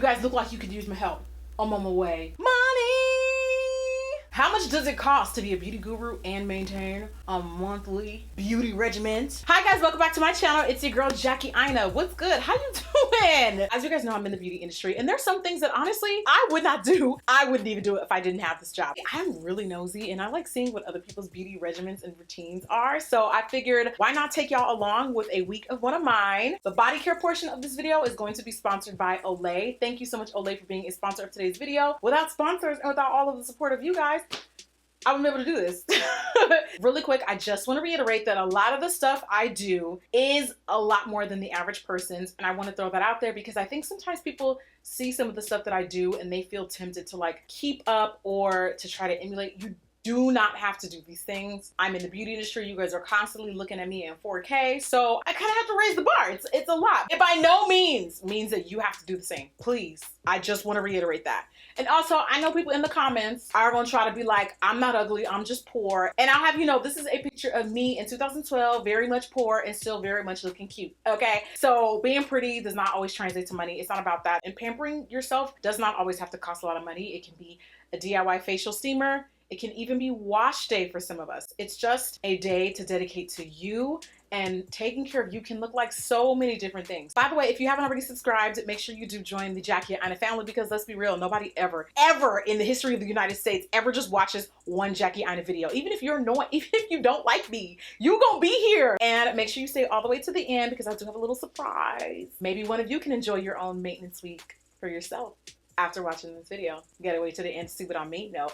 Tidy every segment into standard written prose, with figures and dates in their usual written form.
You guys look like you could use my help. I'm on my way. Money! How much does it cost to be a beauty guru and maintain a monthly beauty regimen? Hi guys, welcome back to my channel. It's your girl Jackie Ina. What's good? How you doing? As you guys know, I'm in the beauty industry and there's some things that honestly I would not do. I wouldn't even do it if I didn't have this job. I'm really nosy and I like seeing what other people's beauty regimens and routines are. So I figured why not take y'all along with a week of one of mine. The body care portion of this video is going to be sponsored by Olay. Thank you so much Olay for being a sponsor of today's video. Without sponsors and without all of the support of you guys, I wouldn't be able to do this. Really quick, I just want to reiterate that a lot of the stuff I do is a lot more than the average person's, and I want to throw that out there because I think sometimes people see some of the stuff that I do and they feel tempted to like keep up or to try to emulate. You do not have to do these things. I'm in the beauty industry. You guys are constantly looking at me in 4K. So I kind of have to raise the bar. It's a lot. It by no means that you have to do the same. Please. I just want to reiterate that. And also, I know people in the comments are going to try to be like, I'm not ugly, I'm just poor. And I'll have you know, this is a picture of me in 2012, very much poor and still very much looking cute, okay? So being pretty does not always translate to money. It's not about that. And pampering yourself does not always have to cost a lot of money. It can be a DIY facial steamer. It can even be wash day for some of us. It's just a day to dedicate to you, and taking care of you can look like so many different things. By the way, if you haven't already subscribed, make sure you do join the Jackie Ina family because let's be real, nobody ever in the history of the United States ever just watches one Jackie Ina video. Even if you don't like me, you gonna be here. And make sure you stay all the way to the end because I do have a little surprise. Maybe one of you can enjoy your own maintenance week for yourself. After watching this video, you gotta wait to the end to see what I mean. No,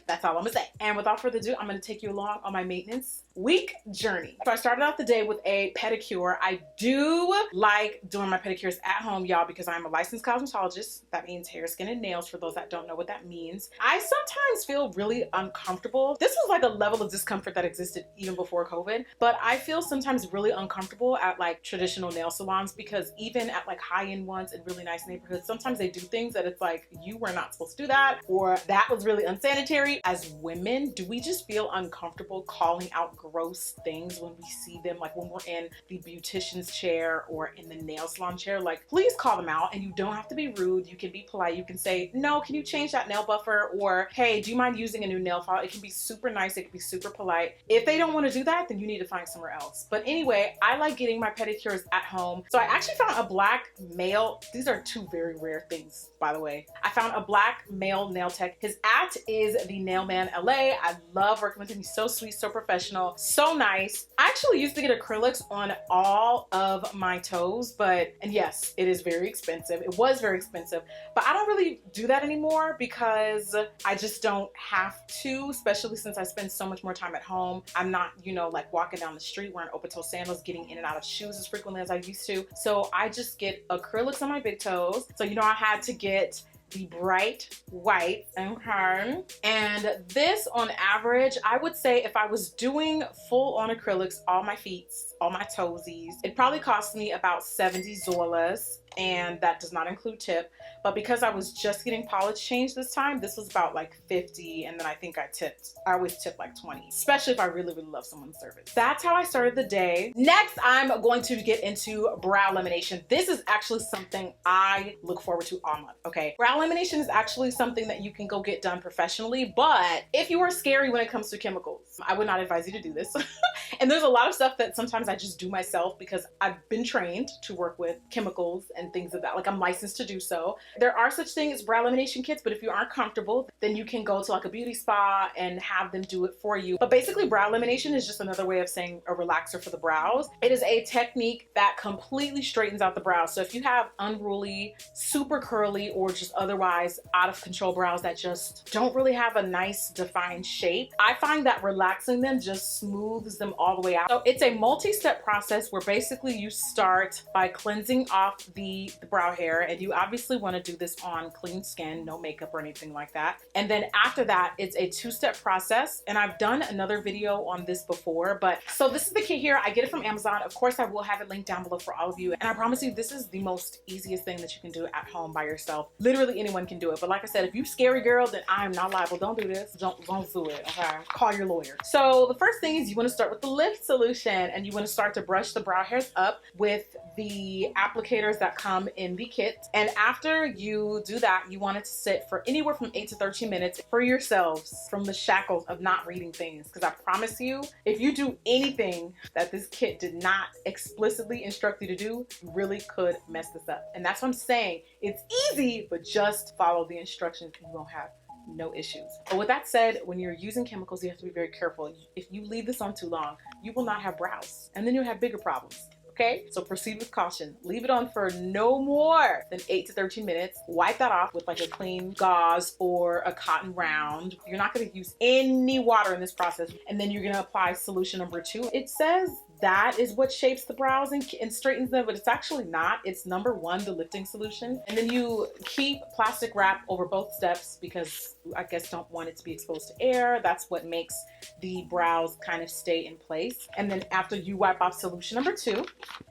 that's all I'm gonna say. And without further ado, I'm gonna take you along on my maintenance week journey. So I started out the day with a pedicure. I do like doing my pedicures at home, y'all, because I'm a licensed cosmetologist. That means hair, skin, and nails for those that don't know what that means. I sometimes feel really uncomfortable. This was like a level of discomfort that existed even before COVID, but I feel sometimes really uncomfortable at like traditional nail salons because even at like high-end ones in really nice neighborhoods, sometimes they do things that it's like, you were not supposed to do that, or that was really unsanitary. As women, do we just feel uncomfortable calling out gross things when we see them, like when we're in the beautician's chair or in the nail salon chair? Like, please call them out, and you don't have to be rude. You can be polite. You can say, no, can you change that nail buffer? Or, hey, do you mind using a new nail file? It can be super nice. It can be super polite. If they don't want to do that, then you need to find somewhere else. But anyway, I like getting my pedicures at home. So I actually found a black male. These are two very rare things, by the way. I found a black male nail tech. His @ is the Nailman LA. I love working with him. He's so sweet, so professional, so nice. I actually used to get acrylics on all of my toes, and yes, it is very expensive. It was very expensive, but I don't really do that anymore because I just don't have to, especially since I spend so much more time at home. I'm not, you know, like walking down the street wearing open-toe sandals, getting in and out of shoes as frequently as I used to. So I just get acrylics on my big toes. So, you know, I had to get the bright white, okay? And this on average, I would say if I was doing full on acrylics, all my feet, all my toesies, it probably cost me about 70 Zolas. And that does not include tip. But because I was just getting polish changed this time, this was about like 50, and then I think I tipped. I always tip like 20, especially if I really, really love someone's service. That's how I started the day. Next, I'm going to get into brow lamination. This is actually something I look forward to all month, okay? Brow lamination is actually something that you can go get done professionally, but if you are scary when it comes to chemicals, I would not advise you to do this. And there's a lot of stuff that sometimes I just do myself because I've been trained to work with chemicals and things of that. Like, I'm licensed to do so. There are such things as brow lamination kits, but if you aren't comfortable, then you can go to like a beauty spa and have them do it for you. But basically, brow lamination is just another way of saying a relaxer for the brows. It is a technique that completely straightens out the brows. So if you have unruly, super curly, or just otherwise out of control brows that just don't really have a nice defined shape, I find that relaxing them just smooths them all the way out. So it's a multi-step process where basically you start by cleansing off the brow hair, and you obviously want to do this on clean skin, no makeup or anything like that. And then after that, it's a 2-step process, and I've done another video on this before, but so this is the kit here. I get it from Amazon. Of course, I will have it linked down below for all of you, and I promise you this is the most easiest thing that you can do at home by yourself. Literally anyone can do it, but like I said, if you scary girl, then I'm not liable. Don't do this. Don't do it, okay? Call your lawyer. here. So the first thing is you want to start with the lift solution, and you want to start to brush the brow hairs up with the applicators that come in the kit. And after you do that, you want it to sit for anywhere from 8 to 13 minutes for yourselves from the shackles of not reading things. Because I promise you, if you do anything that this kit did not explicitly instruct you to do, you really could mess this up. And that's what I'm saying. It's easy, but just follow the instructions and you won't have no issues. But with that said, when you're using chemicals, you have to be very careful. If you leave this on too long, you will not have brows, and then you'll have bigger problems. Okay, so proceed with caution. Leave it on for no more than 8 to 13 minutes. Wipe that off with like a clean gauze or a cotton round. You're not going to use any water in this process. And then you're going to apply solution number 2. It says that is what shapes the brows and straightens them, but it's actually not. It's number 1, the lifting solution. And then you keep plastic wrap over both steps because I guess don't want it to be exposed to air. That's what makes the brows kind of stay in place. And then after you wipe off solution number 2,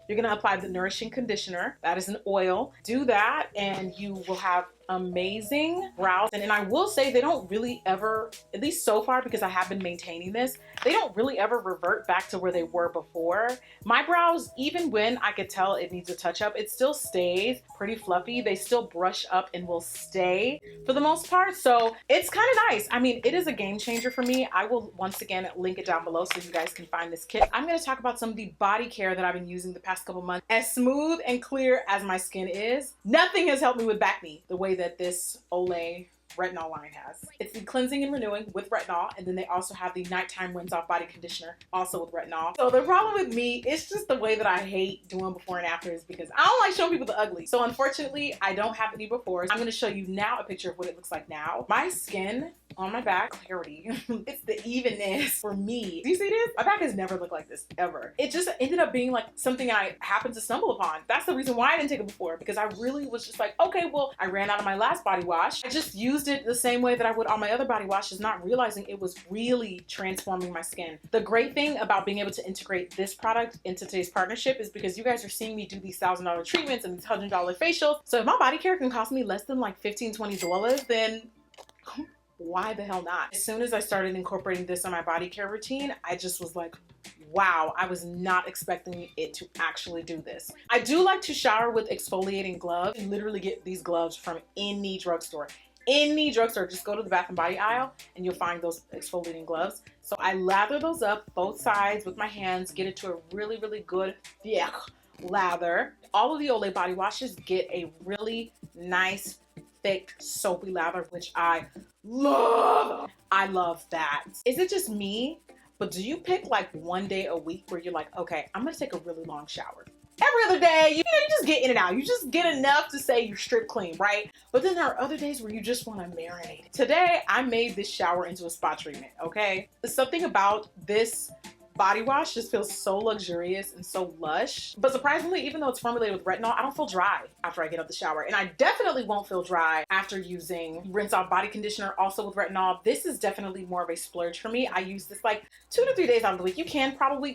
you're going to apply the nourishing conditioner. That is an oil. Do that and you will have amazing brows. And I will say they don't really ever, at least so far because I have been maintaining this, they don't really ever revert back to where they were before. My brows, even when I could tell it needs a touch up, it still stays pretty fluffy. They still brush up and will stay for the most part. So it's kind of nice. I mean, it is a game changer for me. I will once again link it down below so you guys can find this kit. I'm going to talk about some of the body care that I've been using the past couple months. As smooth and clear as my skin is, nothing has helped me with back knee the way that this Olay retinol line has. It's the cleansing and renewing with retinol, and then they also have the nighttime rinse off body conditioner also with retinol. So the problem with me, it's just the way that I hate doing before and afters because I don't like showing people the ugly. So unfortunately, I don't have any befores. I'm going to show you now a picture of what it looks like now. My skin on my back, clarity, it's the evenness for me. Do you see this? My back has never looked like this ever. It just ended up being like something I happened to stumble upon. That's the reason why I didn't take it before, because I really was just like, okay, well, I ran out of my last body wash. I just used it the same way that I would on my other body washes, not realizing it was really transforming my skin. The great thing about being able to integrate this product into today's partnership is because you guys are seeing me do these $1,000 treatments and these $100 facials. So if my body care can cost me less than like $15, $20, then why the hell not? As soon as I started incorporating this on my body care routine, I just was like, wow, I was not expecting it to actually do this. I do like to shower with exfoliating gloves. You literally get these gloves from any drugstore. Any drugstore, just go to the Bath and Body aisle and you'll find those exfoliating gloves. So I lather those up both sides with my hands, get it to a really, really good lather. All of the Olay body washes get a really nice, thick, soapy lather, which I love. I love that. Is it just me? But do you pick like one day a week where you're like, okay, I'm gonna take a really long shower? Every other day, you just get in and out. You just get enough to say you're strip clean, right? But then there are other days where you just want to marinate. Today, I made this shower into a spa treatment, okay? Something about this body wash just feels so luxurious and so lush. But surprisingly, even though it's formulated with retinol, I don't feel dry after I get out the shower. And I definitely won't feel dry after using rinse off body conditioner also with retinol. This is definitely more of a splurge for me. I use this like 2 to 3 days out of the week. You can probably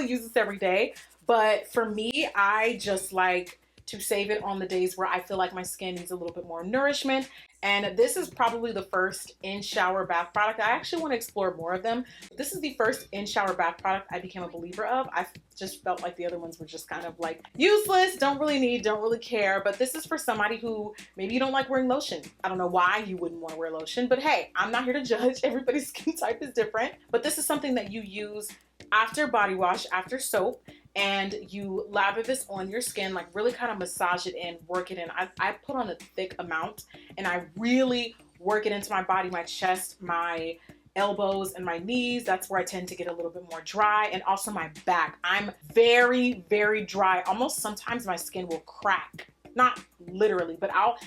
use this every day. But for me, I just like to save it on the days where I feel like my skin needs a little bit more nourishment. And this is probably the first in-shower bath product. I actually want to explore more of them. This is the first in-shower bath product I became a believer of. I just felt like the other ones were just kind of like useless, don't really need, don't really care. But this is for somebody who maybe you don't like wearing lotion. I don't know why you wouldn't want to wear lotion, but hey, I'm not here to judge. Everybody's skin type is different. But this is something that you use after body wash, after soap, and you lather this on your skin, like really kind of massage it in, work it in. I put on a thick amount and I really work it into my body, my chest, my elbows and my knees. That's where I tend to get a little bit more dry, and also my back. I'm very, very dry. Almost sometimes my skin will crack. Not literally, but I'll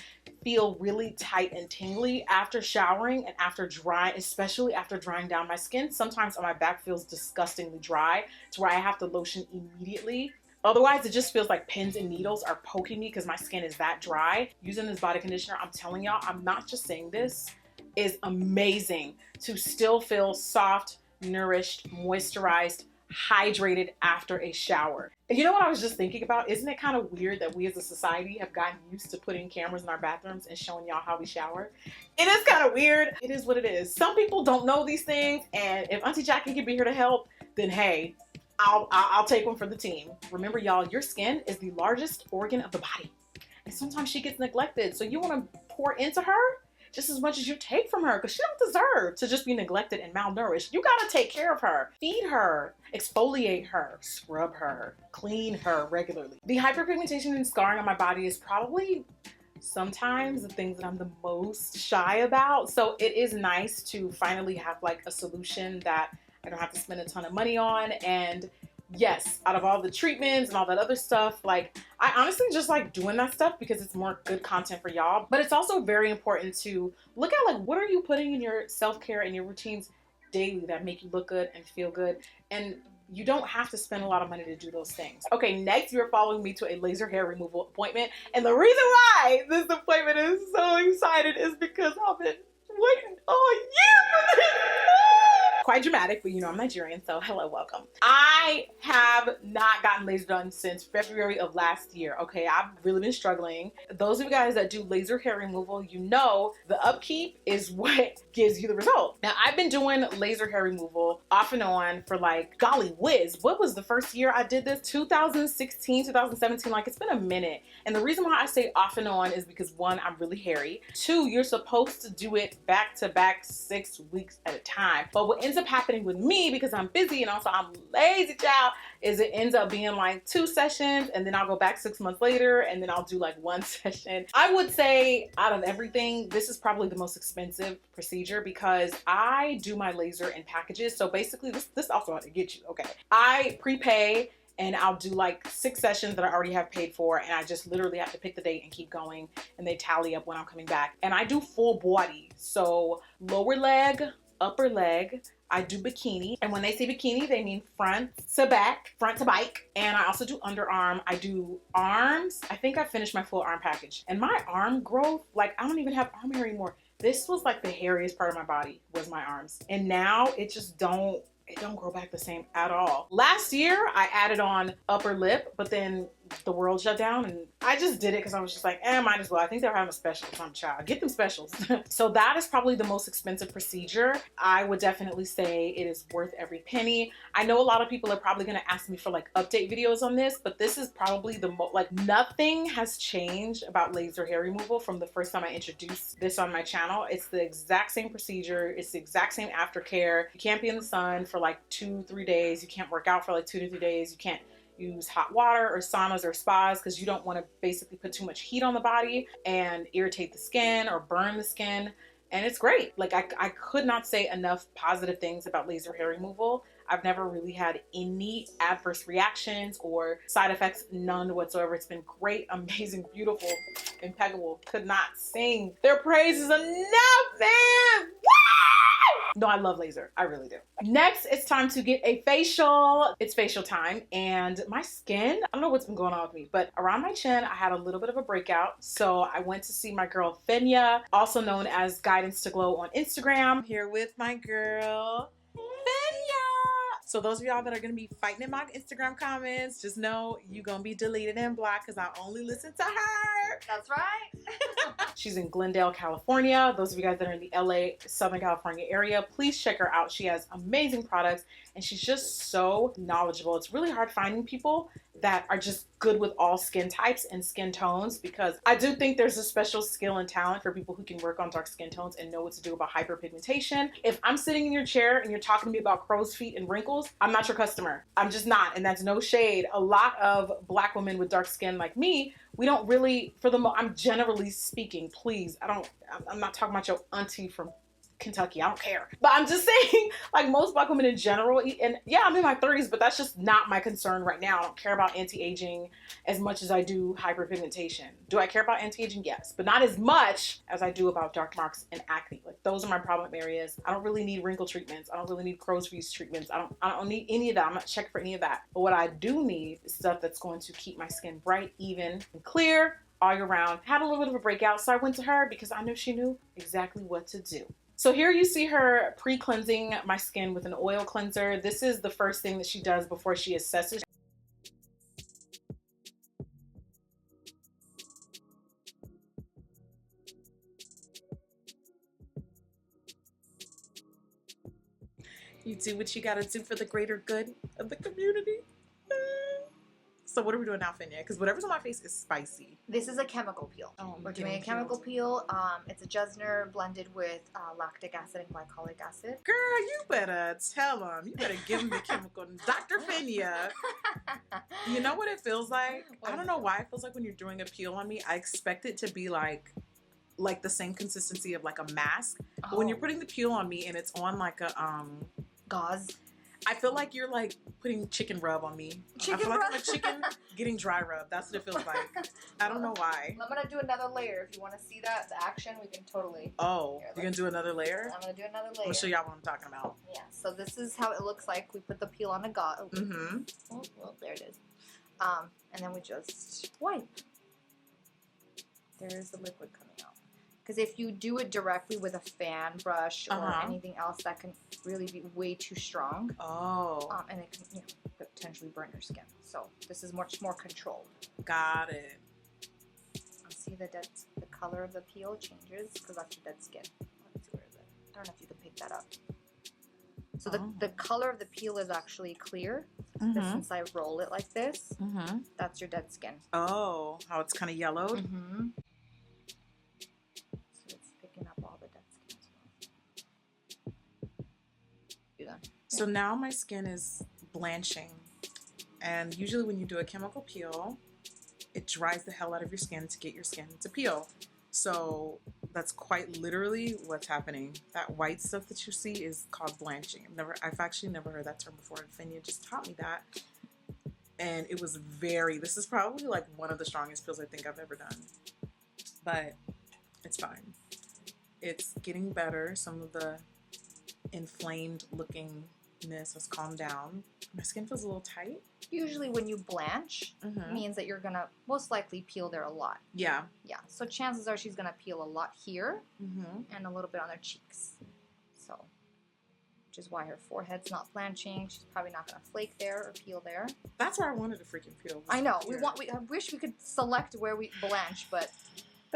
feel really tight and tingly after showering and after drying, especially after drying down my skin. Sometimes my back feels disgustingly dry to where I have to lotion immediately. Otherwise, it just feels like pins and needles are poking me because my skin is that dry. Using this body conditioner, I'm telling y'all, I'm not just saying this, is amazing to still feel soft, nourished, moisturized, hydrated after a shower. And you know what I was just thinking about? Isn't it kind of weird that we as a society have gotten used to putting cameras in our bathrooms and showing y'all how we shower? It is kind of weird. It is what it is. Some people don't know these things, and if Auntie Jackie can be here to help, then hey, I'll take one for the team. Remember, y'all, your skin is the largest organ of the body, and sometimes she gets neglected. So you want to pour into her just as much as you take from her, because she don't deserve to just be neglected and malnourished. You gotta take care of her, feed her, exfoliate her, scrub her, clean her regularly. The hyperpigmentation and scarring on my body is probably sometimes the things that I'm the most shy about. So it is nice to finally have like a solution that I don't have to spend a ton of money on. And yes, out of all the treatments and all that other stuff, like I honestly just like doing that stuff because it's more good content for y'all. But it's also very important to look at like, what are you putting in your self-care and your routines daily that make you look good and feel good? And you don't have to spend a lot of money to do those things. Okay, next you're following me to a laser hair removal appointment. And the reason why this appointment is so excited is because I've been waiting all year for this. Quite dramatic, but you know I'm Nigerian, so hello, welcome. I have not gotten laser done since February of last year, okay? I've really been struggling. Those of you guys that do laser hair removal, you know the upkeep is what gives you the result. Now, I've been doing laser hair removal off and on for like, golly whiz, what was the first year I did this? 2016, 2017, like it's been a minute. And the reason why I say off and on is because one, I'm really hairy. Two, you're supposed to do it back to back 6 weeks at a time. But what ends up happening with me, because I'm busy and also I'm lazy, child, is it ends up being like 2 sessions, and then I'll go back 6 months later and then I'll do like 1 session. I would say out of everything, this is probably the most expensive procedure because I do my laser in packages. So basically this also how to get you, okay? I prepay and I'll do like 6 sessions that I already have paid for, and I just literally have to pick the date and keep going, and they tally up when I'm coming back. And I do full body, so lower leg, upper leg. I do bikini, and when they say bikini, they mean front to back, front to bike. And I also do underarm. I do arms. I think I finished my full arm package. And my arm growth, like I don't even have arm hair anymore. This was like the hairiest part of my body was my arms. And now it just don't grow back the same at all. Last year, I added on upper lip, but then the world shut down and I just did it because I was just like, might as well. I think they're having a special for some child. Get them specials. So that is probably the most expensive procedure. I would definitely say it is worth every penny. I know a lot of people are probably going to ask me for like update videos on this, but this is probably the most, like nothing has changed about laser hair removal from the first time I introduced this on my channel. It's the exact same procedure. It's the exact same aftercare. You can't be in the sun for like 2-3 days. You can't work out for like 2 to 3 days. You can't use hot water or saunas or spas because you don't want to basically put too much heat on the body and irritate the skin or burn the skin. And it's great. Like I could not say enough positive things about laser hair removal. I've never really had any adverse reactions or side effects, none whatsoever. It's been great, amazing, beautiful, impeccable. Could not sing their praises enough, man. Woo! No, I love laser. I really do. Next, it's time to get a facial. It's facial time, and my skin, I don't know what's been going on with me, but around my chin, I had a little bit of a breakout. So I went to see my girl, Fenya, also known as Guidance to Glow on Instagram. Here with my girl, Fenya. So those of y'all that are going to be fighting in my Instagram comments, just know you're going to be deleted and blocked because I only listen to her. That's right. She's in Glendale, California. Those of you guys that are in the LA, Southern California area, please check her out. She has amazing products and she's just so knowledgeable. It's really hard finding people that are just good with all skin types and skin tones, because I do think there's a special skill and talent for people who can work on dark skin tones and know what to do about hyperpigmentation. If I'm sitting in your chair and you're talking to me about crow's feet and wrinkles, I'm not your customer. I'm just not, and that's no shade. A lot of Black women with dark skin like me, we don't really, I'm generally speaking, please, I'm not talking about your auntie from Kentucky, I don't care. But I'm just saying, like most Black women in general, and yeah, I'm in my 30s, but that's just not my concern right now. I don't care about anti-aging as much as I do hyperpigmentation. Do I care about anti-aging? Yes, but not as much as I do about dark marks and acne. Like those are my problem areas. I don't really need wrinkle treatments. I don't really need crow's feet treatments. I don't need any of that. I'm not checking for any of that. But what I do need is stuff that's going to keep my skin bright, even, and clear all year round. Had a little bit of a breakout, so I went to her because I knew she knew exactly what to do. So here you see her pre-cleansing my skin with an oil cleanser. This is the first thing that she does before she assesses. You do what you gotta do for the greater good of the community. So what are we doing now, Finya? Because whatever's on my face is spicy. This is a chemical peel. Oh, We're doing a chemical peel. It's a Jesner blended with lactic acid and glycolic acid. Girl, you better tell them. You better give them the chemical. Dr. Finya. You know what it feels like? I don't know why it feels like when you're doing a peel on me, I expect it to be like the same consistency of like a mask. But when you're putting the peel on me and it's on like a gauze, I feel like you're like putting chicken rub on me. I feel like I'm a chicken getting dry rub. That's what it feels like. I don't know why. I'm gonna do another layer. If you want to see that, the action, we can totally. Oh, you're gonna do another layer? I'm gonna do another layer. I'll show y'all what I'm talking about. Yeah, so this is how it looks like. We put the peel on a gauze. Mm-hmm. Oh, well, there it is. And then we just wipe. There's the liquid coming out. Because if you do it directly with a fan brush or anything else, that can really be way too strong. Oh. And it can, potentially burn your skin. So this is much more controlled. Got it. See the color of the peel changes because that's your dead skin. Let's see, where is it? I don't know if you can pick that up. So the color of the peel is actually clear. But since I roll it like this, that's your dead skin. Oh, how it's kind of yellowed. Up all the dead skin. So now my skin is blanching, and usually when you do a chemical peel, it dries the hell out of your skin to get your skin to peel. So that's quite literally what's happening. That white stuff that you see is called blanching. I've actually never heard that term before, and Finya just taught me that. And it was this is probably like one of the strongest peels I think I've ever done, but it's fine. It's getting better. Some of the inflamed lookingness has calmed down. My skin feels a little tight. Usually when you blanch, means that you're going to most likely peel there a lot. Yeah. Yeah. So chances are she's going to peel a lot here and a little bit on her cheeks. So, which is why her forehead's not blanching. She's probably not going to flake there or peel there. That's where I wanted to freaking peel. I know. I wish we could select where we blanch, but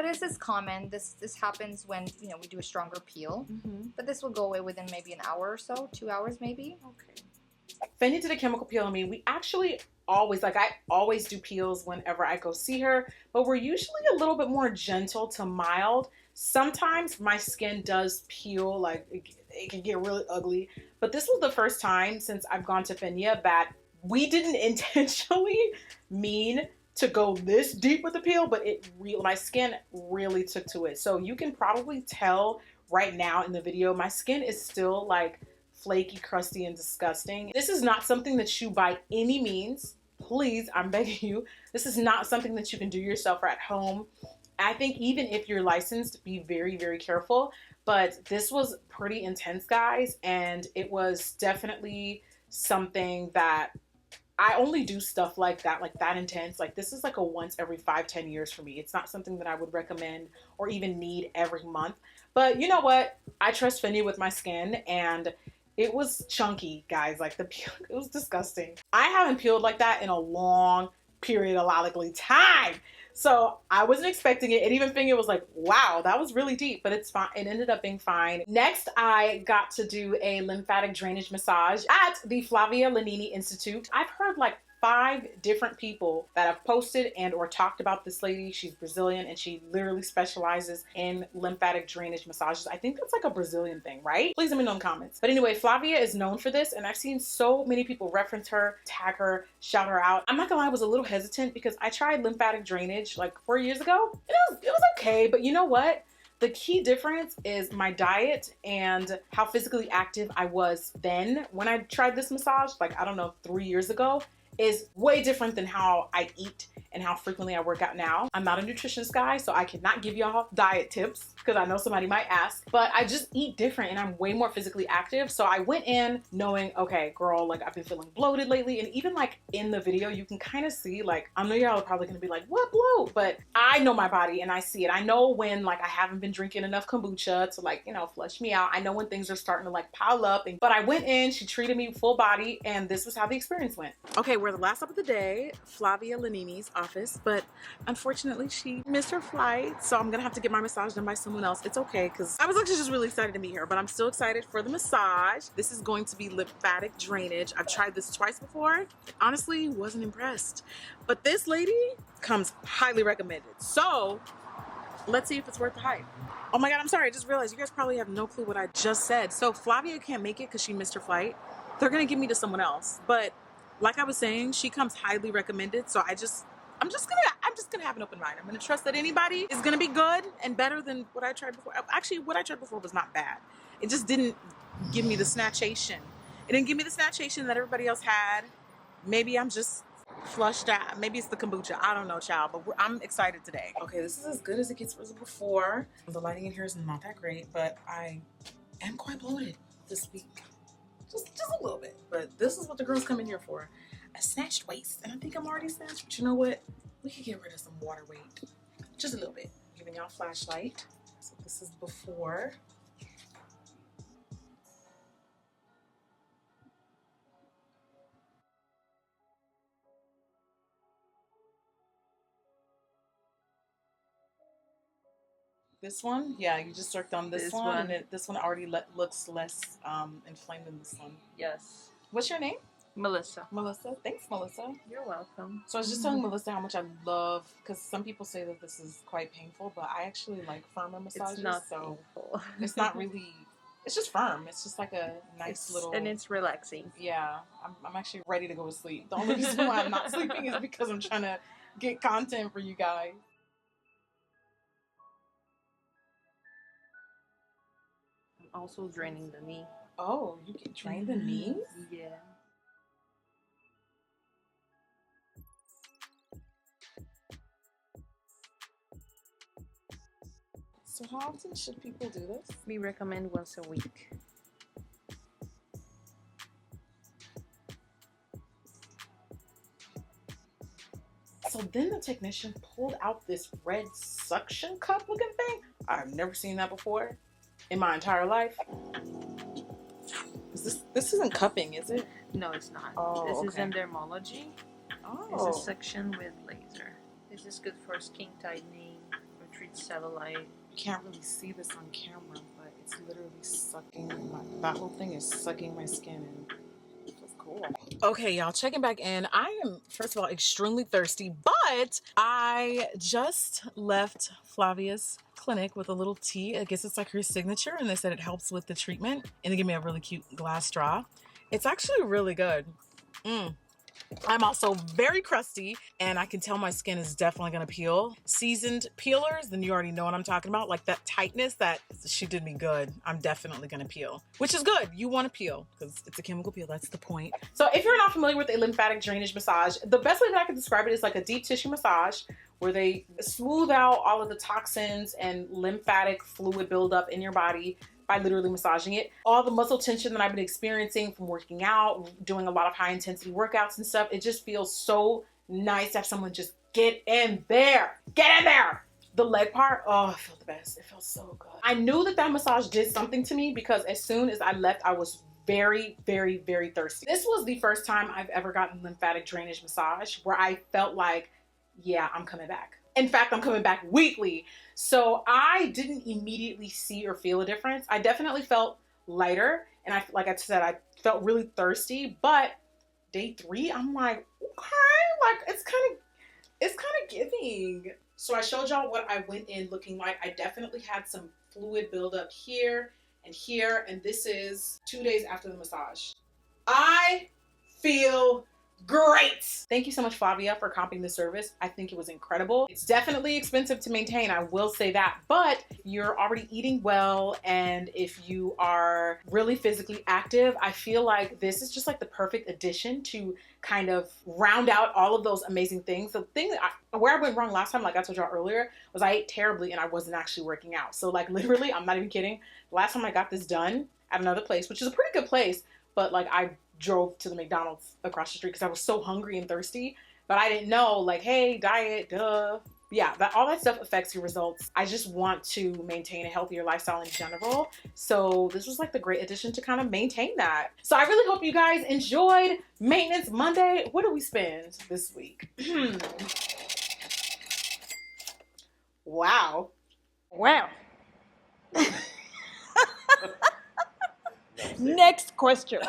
this is common. This happens when, we do a stronger peel. But this will go away within maybe an hour or so, 2 hours maybe. Okay. Finya did a chemical peel on me. We actually always, I always do peels whenever I go see her, but we're usually a little bit more gentle to mild. Sometimes my skin does peel, it can get really ugly, but this was the first time since I've gone to Finya that we didn't intentionally mean to go this deep with the peel, but my skin really took to it. So you can probably tell right now in the video, my skin is still flaky, crusty, and disgusting. This is not something that you by any means, please, I'm begging you, this is not something that you can do yourself or at home. I think even if you're licensed, be very, very careful. But this was pretty intense, guys, and it was definitely something that I only do stuff like that intense. This is a once every 5-10 years for me. It's not something that I would recommend or even need every month. But you know what? I trust Finya with my skin, and it was chunky, guys. The peel, it was disgusting. I haven't peeled like that in a long periodically time. So I wasn't expecting it. And even Finya was like, wow, that was really deep, but it's fine. It ended up being fine. Next, I got to do a lymphatic drainage massage at the Flávia Lanini Institute. I've heard 5 different people that have posted and or talked about this lady. She's Brazilian and she literally specializes in lymphatic drainage massages. I think that's a Brazilian thing, right? Please let me know in the comments. But anyway, Flávia is known for this, and I've seen so many people reference her, tag her, shout her out. I'm not gonna lie, I was a little hesitant because I tried lymphatic drainage 4 years ago. It was okay, but you know what? The key difference is my diet and how physically active I was then when I tried this massage, I don't know, 3 years ago. is way different than how I eat and how frequently I work out now. I'm not a nutritionist guy, so I cannot give y'all diet tips because I know somebody might ask, but I just eat different and I'm way more physically active. So I went in knowing, okay, girl, like I've been feeling bloated lately. And even like in the video, you can kind of see, like, I know y'all are probably gonna be like, what bloat? But I know my body and I see it. I know when like I haven't been drinking enough kombucha to like, you know, flush me out. I know when things are starting to like pile up. But I went in, she treated me full body, and this was how the experience went. Okay, we're the last stop of the day, Flávia Lanini's office, but unfortunately she missed her flight, so I'm gonna have to get my massage done by someone else. It's okay, because I was actually just really excited to meet her, but I'm still excited for the massage. This is going to be lymphatic drainage. I've tried this twice before. Honestly, wasn't impressed. But this lady comes highly recommended. So let's see if it's worth the hype. Oh my God, I'm sorry. I just realized you guys probably have no clue what I just said. So Flávia can't make it because she missed her flight. They're gonna give me to someone else. But like I was saying, she comes highly recommended. So I'm just gonna have an open mind. I'm gonna trust that anybody is gonna be good and better than what I tried before. Actually, what I tried before was not bad. It just didn't give me the snatchation. It didn't give me the snatchation that everybody else had. Maybe I'm just flushed out. Maybe it's the kombucha. I don't know, child, but I'm excited today. Okay, this is as good as it gets before. The lighting in here is not that great, but I am quite bloated this week. Just a little bit. But this is what the girls come in here for. A snatched waist. And I think I'm already snatched, but you know what? We could get rid of some water weight. Just a little bit. Giving y'all a flashlight. So this is before. This one, yeah, you just worked on this one, and this one already looks less inflamed than this one. Yes. What's your name? Melissa. Melissa. Thanks, Melissa. You're welcome. So I was just telling Melissa how much I love, because some people say that this is quite painful, but I actually like firmer massages. It's not so painful. It's not really. It's just firm. It's just like a nice little. And it's relaxing. Yeah, I'm actually ready to go to sleep. The only reason why I'm not sleeping is because I'm trying to get content for you guys. Also draining the knee. Oh, you can drain the knees? Yeah. So how often should people do this? We recommend once a week. So then the technician pulled out this red suction cup looking thing. I've never seen that before in my entire life. This isn't cupping, is it? No, it's not. Oh, this is in dermology. Oh. It's a section with laser. This is good for skin tightening, retreat cellulite. You can't really see this on camera, but it's literally sucking that whole thing is sucking my skin in. It feels cool. Okay, y'all, checking back in. I am, first of all, extremely thirsty, but I just left Flavia's clinic with a little tea. I guess it's like her signature, and they said it helps with the treatment, and they gave me a really cute glass straw. It's actually really good. I'm also very crusty, and I can tell my skin is definitely gonna peel. Seasoned peelers, then you already know what I'm talking about. Like that tightness, that she did me good. I'm definitely gonna peel, which is good. You wanna peel because it's a chemical peel, that's the point. So if you're not familiar with a lymphatic drainage massage, the best way that I can describe it is like a deep tissue massage where they smooth out all of the toxins and lymphatic fluid buildup in your body by literally massaging it. All the muscle tension that I've been experiencing from working out, doing a lot of high intensity workouts and stuff, it just feels so nice to have someone just get in there. Get in there. The leg part, oh, I feel the best. It feels so good. I knew that that massage did something to me because as soon as I left, I was very, very, very thirsty. This was the first time I've ever gotten lymphatic drainage massage where I felt like, yeah, I'm coming back. In fact, I'm coming back weekly. So I didn't immediately see or feel a difference. I definitely felt lighter. And like I said, I felt really thirsty. But day 3, I'm like, okay, like it's kind of giving. So I showed y'all what I went in looking like. I definitely had some fluid buildup here and here. And this is 2 days after the massage. I feel great. Thank you so much, Flavia, for comping the service. I think it was incredible. It's definitely expensive to maintain, I will say that, but if you're already eating well and if you are really physically active, I feel like this is just like the perfect addition to kind of round out all of those amazing things. The thing that where I went wrong last time, like I told y'all earlier, was I ate terribly and I wasn't actually working out. So like literally, I'm not even kidding. The last time I got this done at another place, which is a pretty good place, but like I drove to the McDonald's across the street because I was so hungry and thirsty, but I didn't know, like, hey, diet, duh. Yeah, all that stuff affects your results. I just want to maintain a healthier lifestyle in general. So this was like the great addition to kind of maintain that. So I really hope you guys enjoyed Maintenance Monday. What did we spend this week? Wow. Wow. Next question.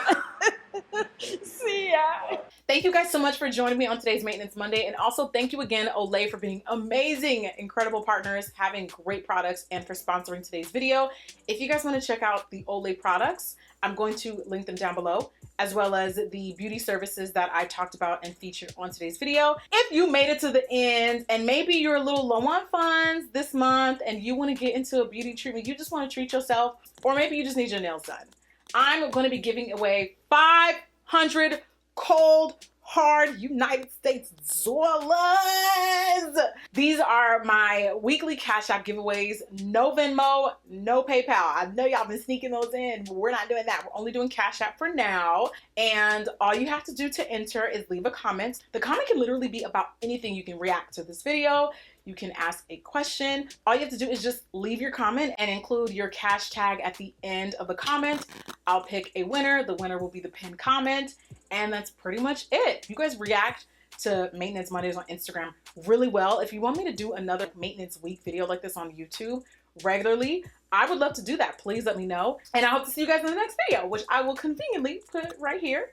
See ya. Thank you guys so much for joining me on today's Maintenance Monday. And also thank you again, Olay, for being amazing, incredible partners, having great products, and for sponsoring today's video. If you guys want to check out the Olay products, I'm going to link them down below, as well as the beauty services that I talked about and featured on today's video. If you made it to the end and maybe you're a little low on funds this month and you want to get into a beauty treatment, you just want to treat yourself, or maybe you just need your nails done, I'm going to be giving away 500 cold, hard United States dollars. These are my weekly Cash App giveaways. No Venmo, no PayPal. I know y'all been sneaking those in, but we're not doing that. We're only doing Cash App for now. And all you have to do to enter is leave a comment. The comment can literally be about anything. You can react to this video. You can ask a question. All you have to do is just leave your comment and include your cash tag at the end of the comment. I'll pick a winner. The winner will be the pinned comment. And that's pretty much it. You guys react to Maintenance Mondays on Instagram really well. If you want me to do another Maintenance Week video like this on YouTube regularly, I would love to do that. Please let me know. And I hope to see you guys in the next video, which I will conveniently put right here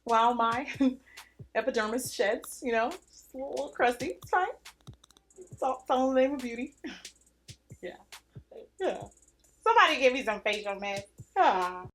while my epidermis sheds, you know, just a little crusty. It's fine. It's all in the name of beauty. Yeah. Yeah. Somebody give me some facial mist. Ah.